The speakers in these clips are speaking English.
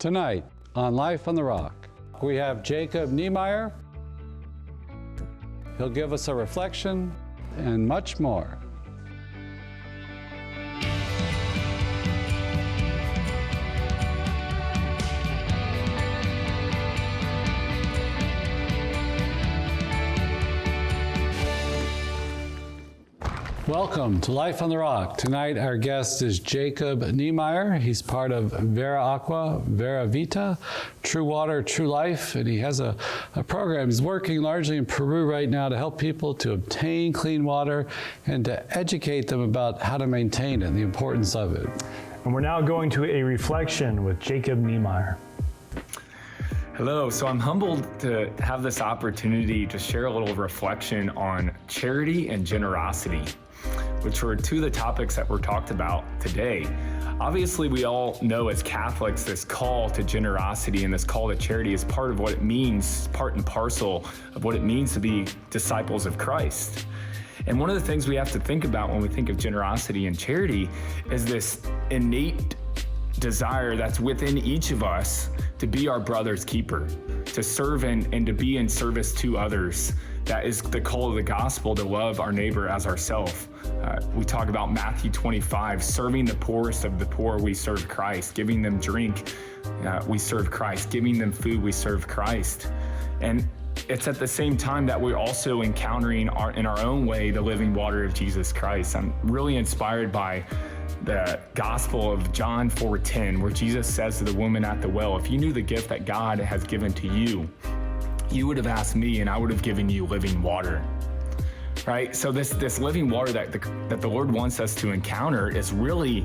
Tonight on Life on the Rock, we have Jacob Niemeier. He'll give us a reflection and much more. Welcome to Life on the Rock. Tonight our guest is Jacob Neimeier. He's part of Vera Aqua, Vera Vita, True Water, True Life, and he has a program. He's working largely in Peru right now to help people to obtain clean water and to educate them about how to maintain it and the importance of it. And we're now going to a reflection with Jacob Neimeier. Hello, so I'm humbled to have this opportunity to share a little reflection on charity and generosity, which are two of the topics that were talked about today. Obviously, we all know as Catholics, this call to generosity and this call to charity is part of what it means, part and parcel of what it means to be disciples of Christ. And one of the things we have to think about when we think of generosity and charity is this innate desire that's within each of us to be our brother's keeper, to serve and to be in service to others. That is the call of the gospel, to love our neighbor as ourselves. We talk about Matthew 25, serving the poorest of the poor, we serve Christ. Giving them drink, we serve Christ. Giving them food, we serve Christ. And it's at the same time that we're also encountering in our own way the living water of Jesus Christ. I'm really inspired by the Gospel of John 4:10, where Jesus says to the woman at the well, if you knew the gift that God has given to you, you would have asked me and I would have given you living water. Right? So this living water that the Lord wants us to encounter is really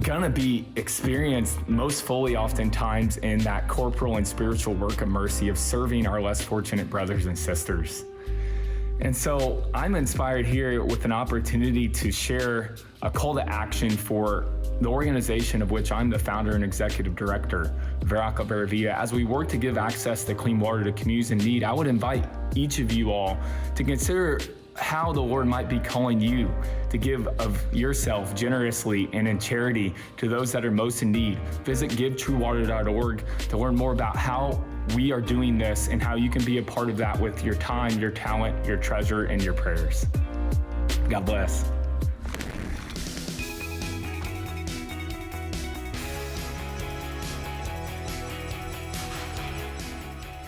gonna be experienced most fully oftentimes in that corporal and spiritual work of mercy of serving our less fortunate brothers and sisters. And so I'm inspired here with an opportunity to share a call to action for the organization of which I'm the founder and executive director, Vera Aqua, Vera Vita. As we work to give access to clean water to communities in need, I would invite each of you all to consider how the Lord might be calling you to give of yourself generously and in charity to those that are most in need. Visit givetruewater.org to learn more about how we are doing this and how you can be a part of that with your time, your talent, your treasure, and your prayers. God bless.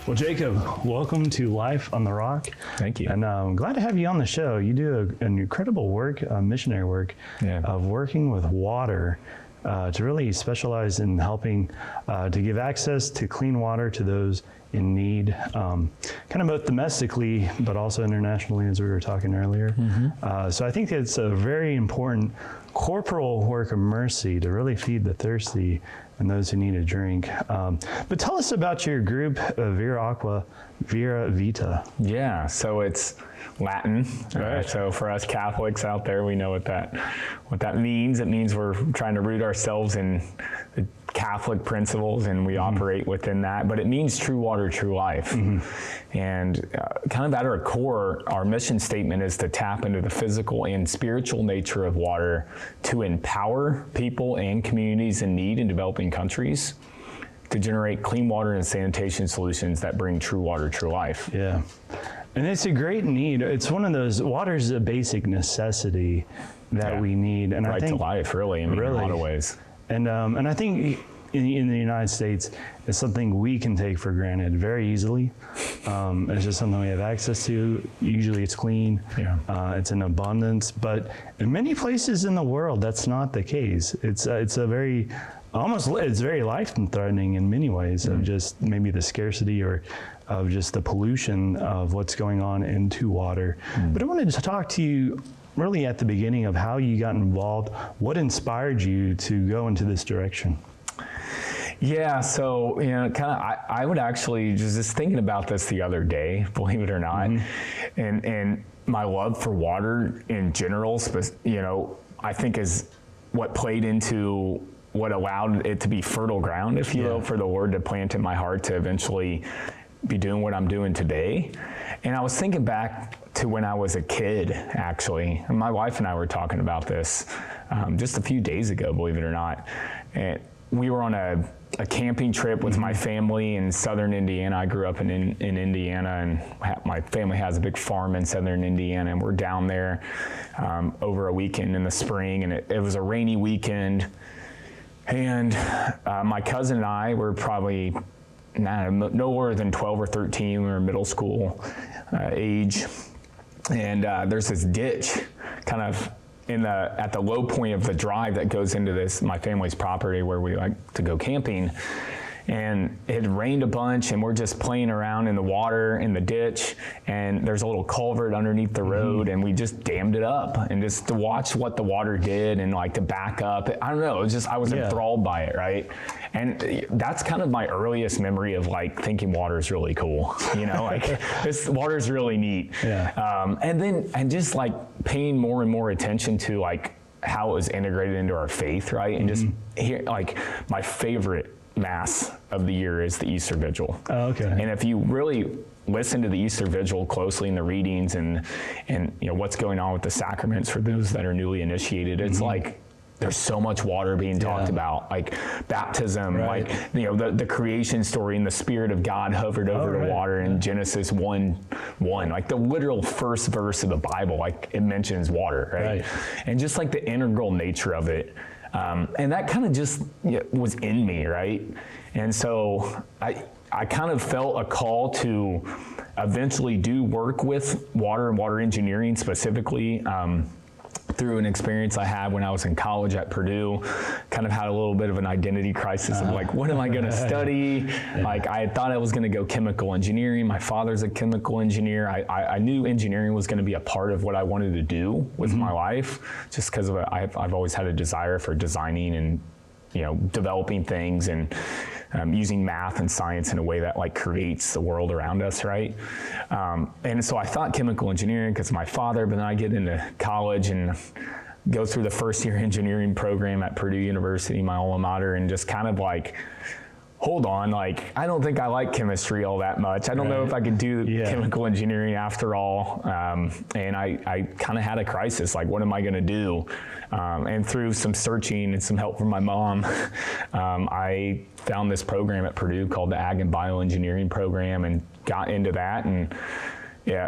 Well, Jacob, welcome to Life on the Rock. Thank you. And I'm glad to have you on the show. You do an incredible work, missionary work, of working with water to really specialize in helping to give access to clean water to those in need, kind of both domestically, but also internationally, as we were talking earlier. Mm-hmm. So I think it's a very important corporal work of mercy to really feed the thirsty and those who need a drink. But tell us about your group, Vera Aqua, Vera Vita. Yeah, so it's Latin. Right. So for us Catholics out there, we know what that means. It means we're trying to root ourselves in the Catholic principles, and we operate within that. But it means true water, true life. And kind of at our core, our mission statement is to tap into the physical and spiritual nature of water to empower people and communities in need in developing countries to generate clean water and sanitation solutions that bring true water, true life. Yeah. And it's a great need. It's one of those, water is a basic necessity that we need. And right, I think, to life, really, in a lot of ways. And I think in the United States, it's something we can take for granted very easily. It's just something we have access to. Usually it's clean, it's in abundance, but in many places in the world, that's not the case. It's a very, it's very life-threatening in many ways of just maybe the scarcity or of just the pollution of what's going on into water. But I wanted to talk to you really at the beginning of how you got involved. What inspired you to go into this direction? Yeah, so, I would actually, just thinking about this the other day, believe it or not, and my love for water in general, I think is what played into what allowed it to be fertile ground, if you will, for the Lord to plant in my heart to eventually be doing what I'm doing today. And I was thinking back to when I was a kid, actually. And my wife and I were talking about this just a few days ago, believe it or not. And we were on a a camping trip with my family in southern Indiana. I grew up in Indiana, and my family has a big farm in southern Indiana, and we're down there over a weekend in the spring, and it was a rainy weekend. And my cousin and I were probably no more than 12 or 13. We were middle school age. And there's this ditch kind of at the low point of the drive that goes into my family's property where we like to go camping. And it had rained a bunch, and we're just playing around in the water in the ditch, and there's a little culvert underneath the road, and we just dammed it up, and just to watch what the water did and like to back up. I don't know, it was just, I was enthralled by it, right? And that's kind of my earliest memory of like thinking water is really cool, you know, like this water is really neat. Yeah. And just like paying more and more attention to like how it was integrated into our faith, right? And just here, like my favorite Mass of the year is the Easter Vigil. Oh, okay. And if you really listen to the Easter Vigil closely in the readings and you know what's going on with the sacraments for those that are newly initiated, it's like there's so much water being talked about, like baptism, like you know the creation story, and the Spirit of God hovered over the water in Genesis 1:1, like the literal first verse of the Bible, like it mentions water, right? And just like the integral nature of it. And that kind of just was in me, right? And so I kind of felt a call to eventually do work with water and water engineering specifically. Through an experience I had when I was in college at Purdue, kind of had a little bit of an identity crisis of like, what am I going to study? Like I thought I was going to go chemical engineering. My father's a chemical engineer. I knew engineering was going to be a part of what I wanted to do with my life, just because I've always had a desire for designing and developing things and using math and science in a way that like creates the world around us, right? And so I thought chemical engineering because of my father, but then I get into college and go through the first year engineering program at Purdue University, my alma mater, and just kind of like, hold on, like, I don't think I like chemistry all that much. I don't know if I could do chemical engineering after all. And I kind of had a crisis, like, what am I gonna do? And through some searching and some help from my mom, I found this program at Purdue called the Ag and Bioengineering program and got into that, and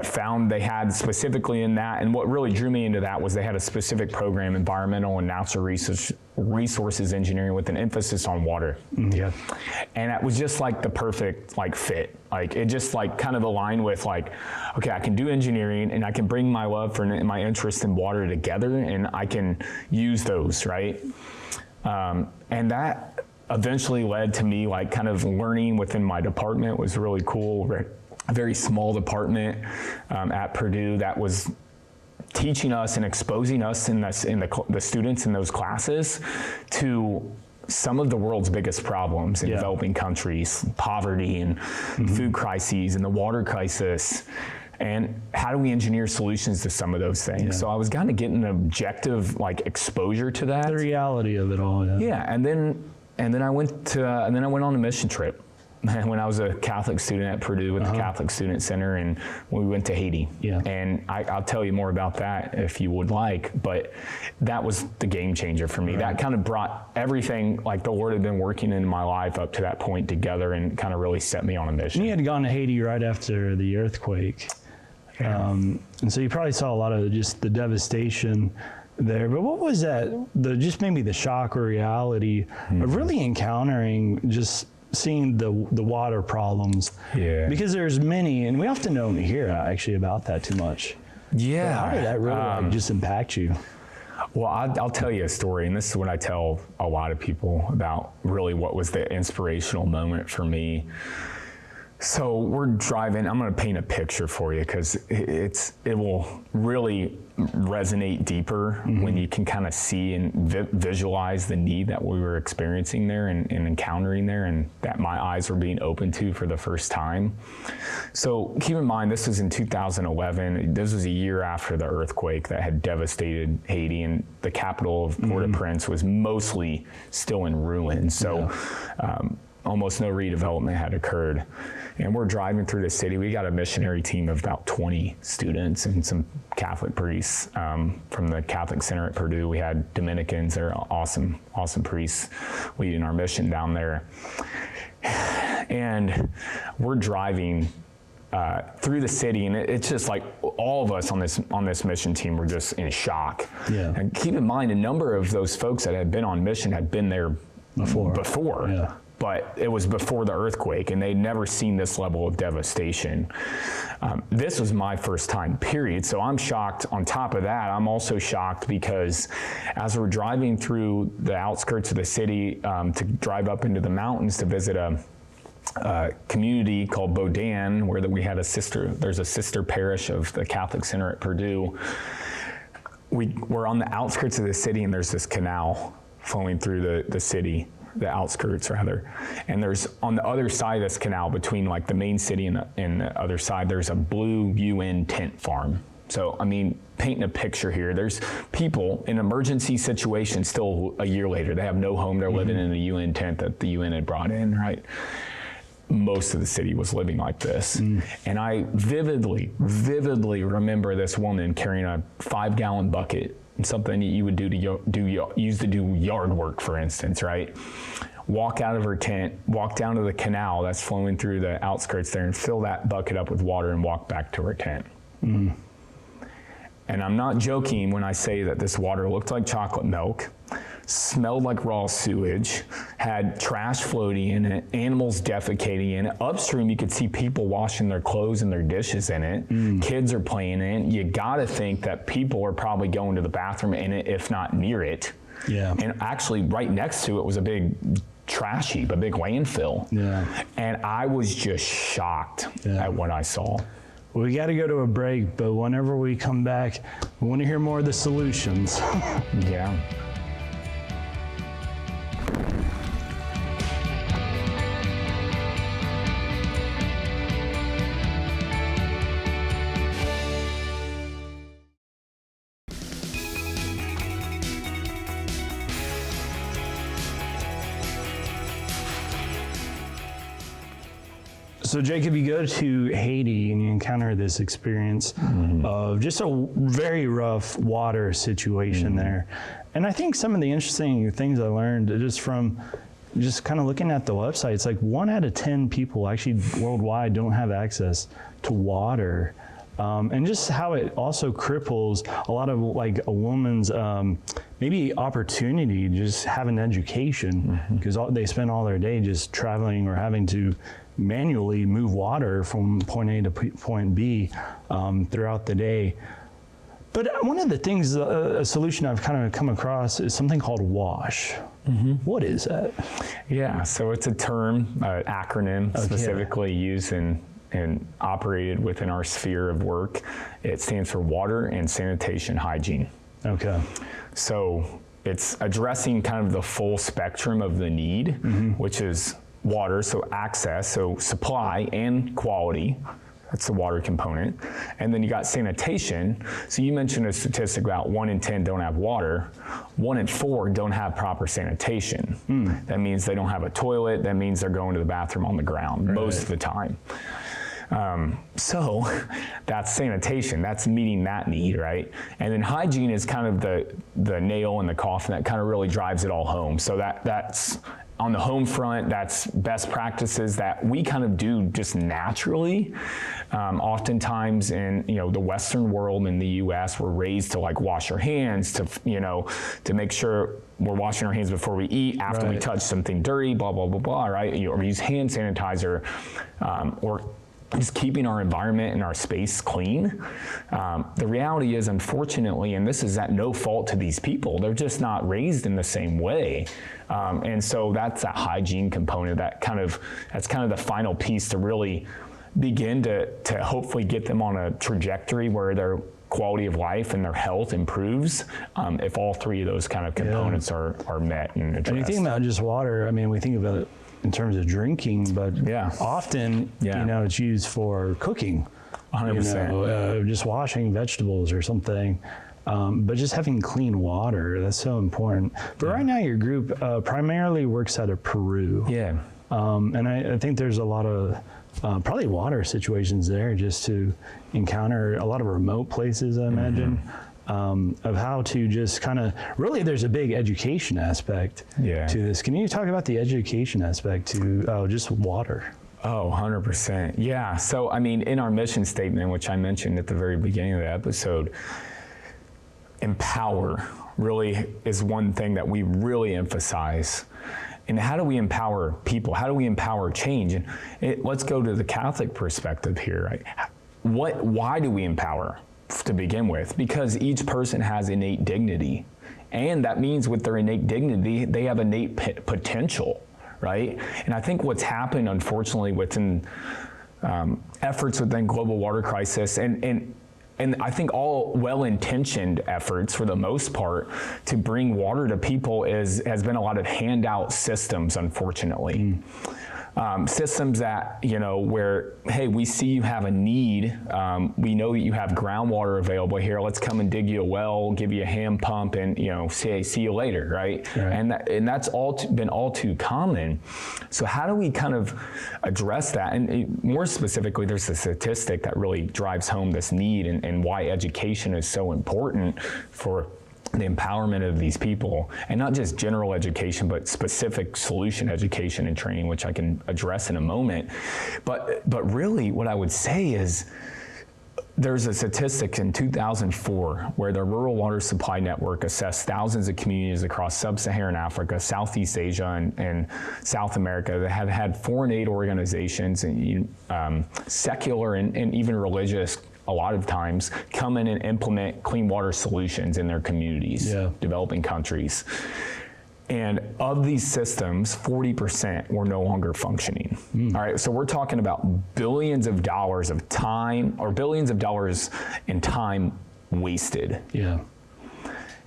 found they had specifically in that, and what really drew me into that was they had a specific program, environmental and natural resources engineering, with an emphasis on water. And it was just like the perfect like fit. Like it just like kind of aligned with like, okay, I can do engineering and I can bring my love for my interest in water together, and I can use those, right? And that eventually led to me like kind of learning within my department. Was really cool. A very small department at Purdue that was teaching us and exposing us in the students in those classes to some of the world's biggest problems in developing countries, poverty and food crises and the water crisis. And how do we engineer solutions to some of those things? So I was kind of getting an objective like exposure to that. The reality of it all. And then I went on a mission trip. When I was a Catholic student at Purdue with the Catholic Student Center, and we went to Haiti. And I'll tell you more about that if you would like, but that was the game changer for me. That kind of brought everything like the Lord had been working in my life up to that point together and kind of really set me on a mission. You had gone to Haiti right after the earthquake. And so you probably saw a lot of just the devastation there, but what was that, just maybe the shock or reality of really encountering just seeing the water problems, because there's many, and we often don't hear actually about that too much. But how did that really just impact you? Well, I'll tell you a story, and this is what I tell a lot of people about really what was the inspirational moment for me. So we're driving. I'm going to paint a picture for you because it will really resonate deeper when you can kind of see and visualize the need that we were experiencing there and encountering there, and that my eyes were being opened to for the first time. So keep in mind, this was in 2011. This was a year after the earthquake that had devastated Haiti, and the capital of Port-au-Prince was mostly still in ruins. So almost no redevelopment had occurred. And we're driving through the city. We got a missionary team of about 20 students and some Catholic priests from the Catholic Center at Purdue. We had Dominicans. They're awesome priests leading our mission down there. And we're driving through the city, and it's just like all of us on this mission team were just in shock. Yeah. And keep in mind, a number of those folks that had been on mission had been there before. Yeah. But it was before the earthquake, and they'd never seen this level of devastation. This was my first time, period. So I'm shocked. On top of that, I'm also shocked because as we're driving through the outskirts of the city to drive up into the mountains to visit a community called Bodan, where we had there's a sister parish of the Catholic Center at Purdue. We're on the outskirts of the city, and there's this canal flowing through the city, the outskirts rather. And there's on the other side of this canal, between like the main city and the other side, there's a blue UN tent farm. So, I mean, painting a picture here, there's people in emergency situations still a year later, they have no home, they're living in a UN tent that the UN had brought in, right? Most of the city was living like this. And I vividly remember this woman carrying a 5-gallon bucket, something that you would use to do yard work, for instance, right? Walk out of her tent, walk down to the canal that's flowing through the outskirts there, and fill that bucket up with water and walk back to her tent. And I'm not joking when I say that this water looked like chocolate milk, smelled like raw sewage, had trash floating in it, animals defecating in it. Upstream, you could see people washing their clothes and their dishes in it. Kids are playing in it. You gotta think that people are probably going to the bathroom in it, if not near it. Yeah. And actually right next to it was a big trash heap, a big landfill. Yeah. And I was just shocked at what I saw. We got to go to a break, but whenever we come back, we want to hear more of the solutions. Yeah. So Jacob, you go to Haiti and you encounter this experience of just a very rough water situation there. And I think some of the interesting things I learned just from just kind of looking at the website, it's like 1 out of 10 people actually worldwide don't have access to water. And just how it also cripples a lot of like a woman's maybe opportunity to just have an education, because they spend all their day just traveling or having to manually move water from point A to point B throughout the day. But one of the things, a solution I've kind of come across is something called WASH. What is that? Yeah, so it's a term, acronym specifically used and operated within our sphere of work. It stands for Water and Sanitation Hygiene. Okay. So it's addressing kind of the full spectrum of the need, which is water, so access, so supply and quality. That's the water component. And then you got sanitation. So you mentioned a statistic about 1 in 10 don't have water. 1 in 4 don't have proper sanitation. That means they don't have a toilet. That means they're going to the bathroom on the ground most of the time. So that's sanitation, that's meeting that need, right? And then hygiene is kind of the nail in the coffin that kind of really drives it all home. So that's on the home front, that's best practices that we kind of do just naturally. Oftentimes in the Western world, in the U.S., we're raised to like wash our hands, to make sure we're washing our hands before we eat, after we touch something dirty, blah blah blah blah, right? Or use hand sanitizer, or just keeping our environment and our space clean. The reality is, unfortunately, and this is at no fault to these people, they're just not raised in the same way. And so that's that hygiene component, that's kind of the final piece to really begin to hopefully get them on a trajectory where their quality of life and their health improves, if all 3 of those kind of components are met and addressed. And you think about just water, I mean, we think about it in terms of drinking, but often, it's used for cooking. 100%. Just washing vegetables or something. But just having clean water, that's so important. But right now your group primarily works out of Peru. Yeah. And I think there's a lot of probably water situations there just to encounter a lot of remote places, I imagine, of how to just kind of, really there's a big education aspect to this. Can you talk about the education aspect to just water? Oh, 100%. Yeah. So, I mean, in our mission statement, which I mentioned at the very beginning of the episode, empower really is one thing that we really emphasize. And how do we empower people? How do we empower change? And let's go to the Catholic perspective here. Right? Why do we empower to begin with? Because each person has innate dignity. And that means with their innate dignity, they have innate potential. Right? And I think what's happened, unfortunately, within efforts within global water crisis, and I think all well-intentioned efforts, for the most part, to bring water to people has been a lot of handout systems, unfortunately. Systems that, where, hey, we see you have a need. We know that you have groundwater available here. Let's come and dig you a well, give you a hand pump, and, say, see you later, right? And that's been all too common. So how do we kind of address that? And more specifically, there's a statistic that really drives home this need and why education is so important for the empowerment of these people, and not just general education, but specific solution education and training, which I can address in a moment. But really what I would say is there's a statistic in 2004 where the Rural Water Supply Network assessed thousands of communities across sub-Saharan Africa, Southeast Asia, and South America that have had foreign aid organizations and secular and even religious, a lot of times, come in and implement clean water solutions in their communities, developing countries. And of these systems, 40% were no longer functioning. All right, so we're talking about billions of dollars of time, or billions of dollars in time wasted.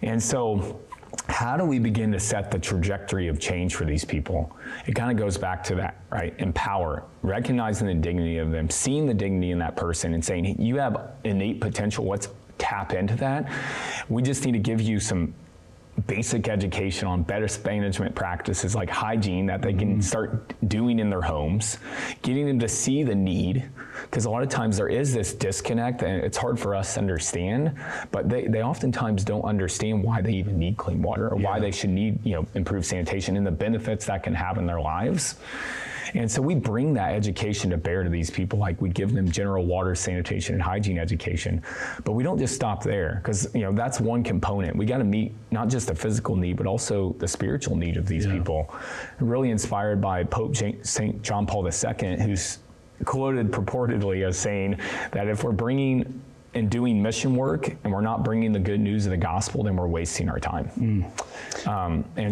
And so how do we begin to set the trajectory of change for these people? It kind of goes back to that, right? Empower, recognizing the dignity of them, seeing the dignity in that person and saying, hey, you have innate potential, let's tap into that. We just need to give you some basic education on better management practices like hygiene that they can start doing in their homes, getting them to see the need, because a lot of times there is this disconnect and it's hard for us to understand, but they oftentimes don't understand why they even need clean water or why they should need improved sanitation and the benefits that can have in their lives. And so we bring that education to bear to these people, like we give them general water, sanitation, and hygiene education. But we don't just stop there, because that's one component. We got to meet not just the physical need, but also the spiritual need of these people. Really inspired by Pope St. John Paul II, who's quoted purportedly as saying that if we're bringing and doing mission work and we're not bringing the good news of the gospel, then we're wasting our time.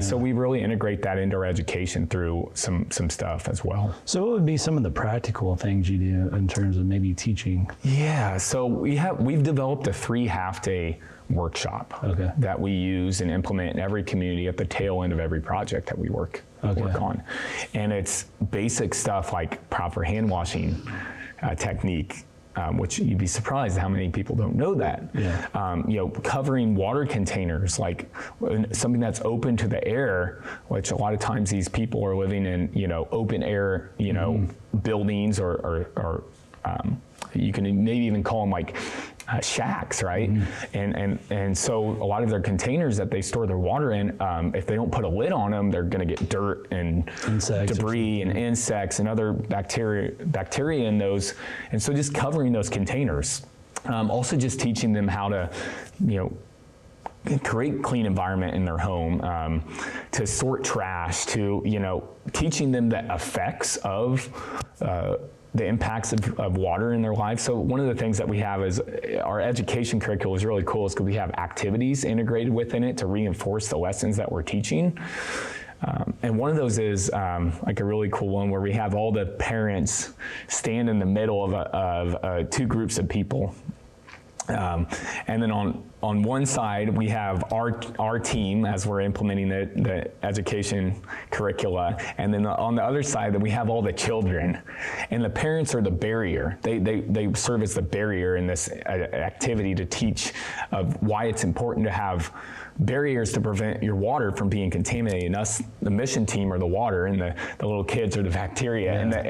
So we really integrate that into our education through some stuff as well. So what would be some of the practical things you do in terms of maybe teaching? Yeah, so we've developed a 3 half-day workshop that we use and implement in every community at the tail end of every project that we work on. And it's basic stuff like proper hand washing technique, which you'd be surprised how many people don't know that. Covering water containers, like something that's open to the air, which a lot of times these people are living in, open air, buildings or you can maybe even call them like shacks, right? And so a lot of their containers that they store their water in, if they don't put a lid on them, they're going to get dirt and debris and insects and other bacteria in those. And so just covering those containers. Also just teaching them how to, create clean environment in their home, to sort trash, to, teaching them the effects of the impacts of water in their lives. So one of the things that we have is our education curriculum is really cool, is because we have activities integrated within it to reinforce the lessons that we're teaching. And one of those is like a really cool one where we have all the parents stand in the middle of 2 groups of people. And then on one side, we have our team as we're implementing the education curricula. And then on the other side, that we have all the children. And the parents are the barrier. They serve as the barrier in this activity to teach of why it's important to have barriers to prevent your water from being contaminated. And us, the mission team, are the water, and the little kids are the bacteria. Yeah.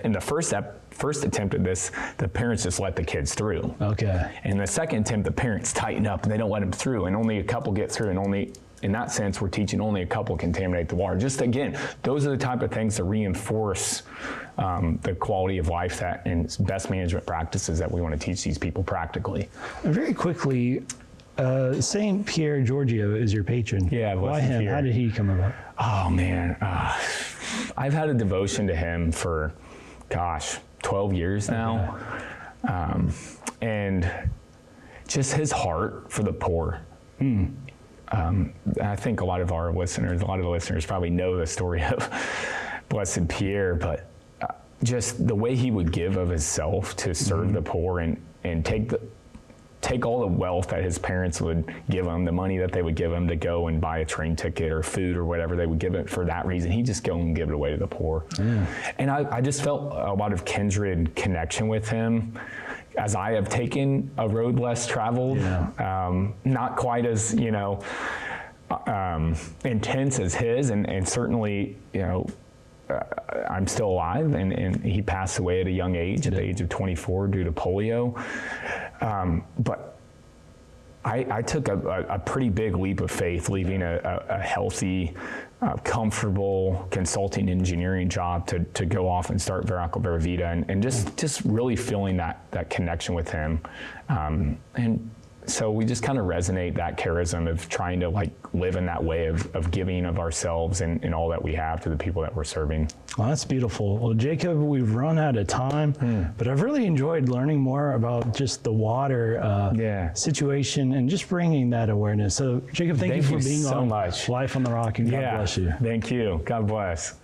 And the first attempt at this, the parents just let the kids through. Okay. And the second attempt, the parents tighten up and they don't let them through, and only a couple get through, and only, in that sense, we're teaching only a couple contaminate the water. Just again, those are the type of things to reinforce the quality of life and best management practices that we want to teach these people practically. And very quickly, St. Pierre Giorgio is your patron. Yeah, why him? Pierre. How did he come about? Oh man, I've had a devotion to him for, 12 years now. Okay. And just his heart for the poor. I think a lot of the listeners probably know the story of Blessed Pierre, but just the way he would give of himself to serve the poor and take all the wealth that his parents would give him, the money that they would give him to go and buy a train ticket or food or whatever they would give it for that reason. He'd just go and give it away to the poor. And I just felt a lot of kindred connection with him, as I have taken a road less traveled, not quite as, intense as his, and certainly, I'm still alive, and he passed away at a young age, at the age of 24, due to polio. But I took a pretty big leap of faith, leaving a healthy, comfortable consulting engineering job to go off and start Vera Aqua, Vera Vita, and just really feeling that connection with him. And so we just kind of resonate that charism of trying to live in that way of giving of ourselves and all that we have to the people that we're serving. Well, that's beautiful. Well, Jacob, we've run out of time, but I've really enjoyed learning more about just the water situation and just bringing that awareness. So, Jacob, thank you for being so on much. Life on the Rock, and God bless you. Thank you. God bless.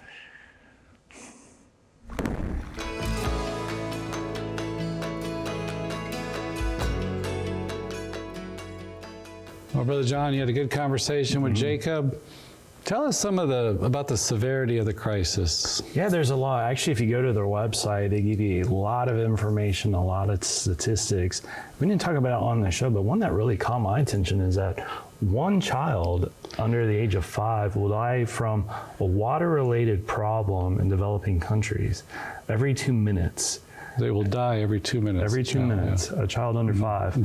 Well, Brother John, you had a good conversation with Jacob. Tell us about the severity of the crisis. Yeah, there's a lot. Actually, if you go to their website, they give you a lot of information, a lot of statistics. We didn't talk about it on the show, but one that really caught my attention is that one child under the age of 5 will die from a water-related problem in developing countries every 2 minutes. They will die every 2 minutes. Every 2 minutes, a child under 5.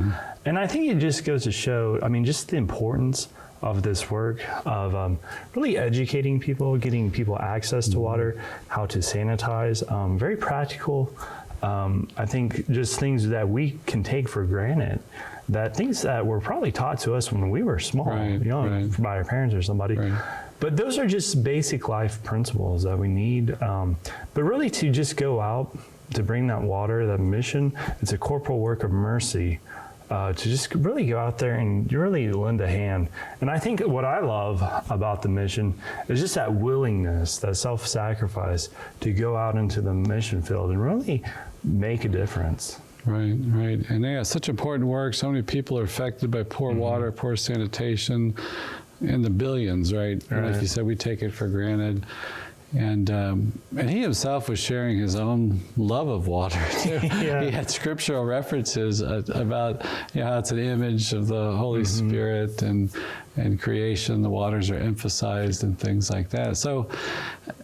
And I think it just goes to show, just the importance of this work of really educating people, getting people access to water, how to sanitize, very practical. I think just things that we can take for granted, that things that were probably taught to us when we were small, by our parents or somebody. Right. But those are just basic life principles that we need. But really to just go out, to bring that water, that mission, it's a corporal work of mercy. To just really go out there and really lend a hand. And I think what I love about the mission is just that willingness, that self-sacrifice to go out into the mission field and really make a difference. Right. And yeah, such important work. So many people are affected by poor water, poor sanitation, in the billions, right? And like you said, we take it for granted. And he himself was sharing his own love of water too. He had scriptural references about how it's an image of the Holy Spirit and creation. The waters are emphasized and things like that. So,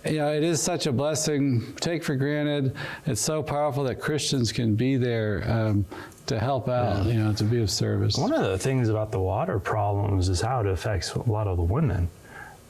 it is such a blessing. Take for granted. It's so powerful that Christians can be there to help out. To be of service. One of the things about the water problems is how it affects a lot of the women.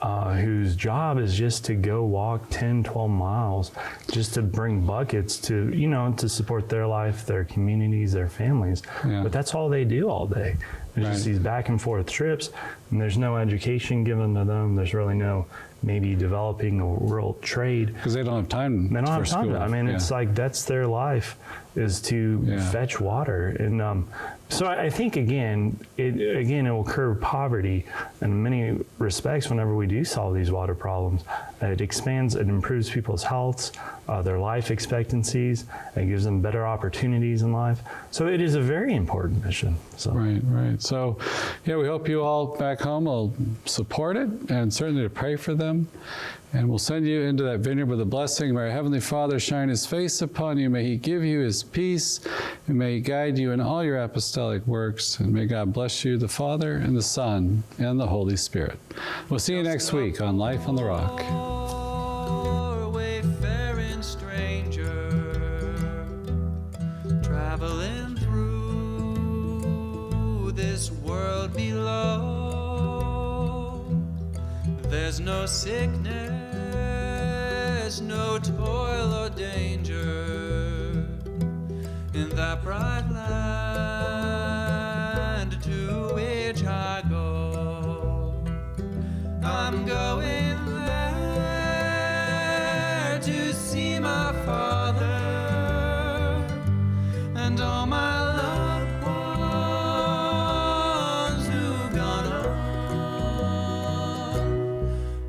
Whose job is just to go walk 10, 12 miles just to bring buckets to, to support their life, their communities, their families. But that's all they do all day. There's just these back and forth trips, and there's no education given to them. There's really no maybe developing a real trade. Because they don't have time. They don't have time. School. It's like that's their life, is to fetch water. And so I think it will curb poverty in many respects. Whenever we do solve these water problems, it improves people's health, their life expectancies. It gives them better opportunities in life. So it is a very important mission. So. Right. So, yeah, we hope you all back home will support it and certainly to pray for them. And we'll send you into that vineyard with a blessing. May our Heavenly Father shine His face upon you. May He give you His peace. And may He guide you in all your apostolic works. And may God bless you, the Father, and the Son, and the Holy Spirit. We'll see you next week on Life on the Rock. Wayfaring stranger, traveling through this world below. There's no sickness, no toil or danger in that bright land to which I go. I'm going there to see my Father and all my loved ones who've gone on.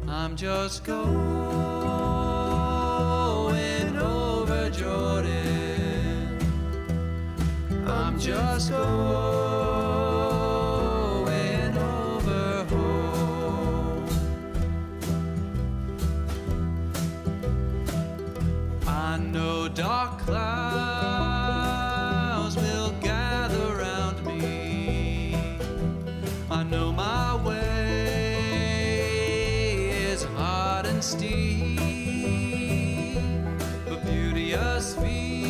I'm just going over Jordan. I'm just going over home. I know dark clouds will gather round me. I know my way is hard and steep, but beauteous feet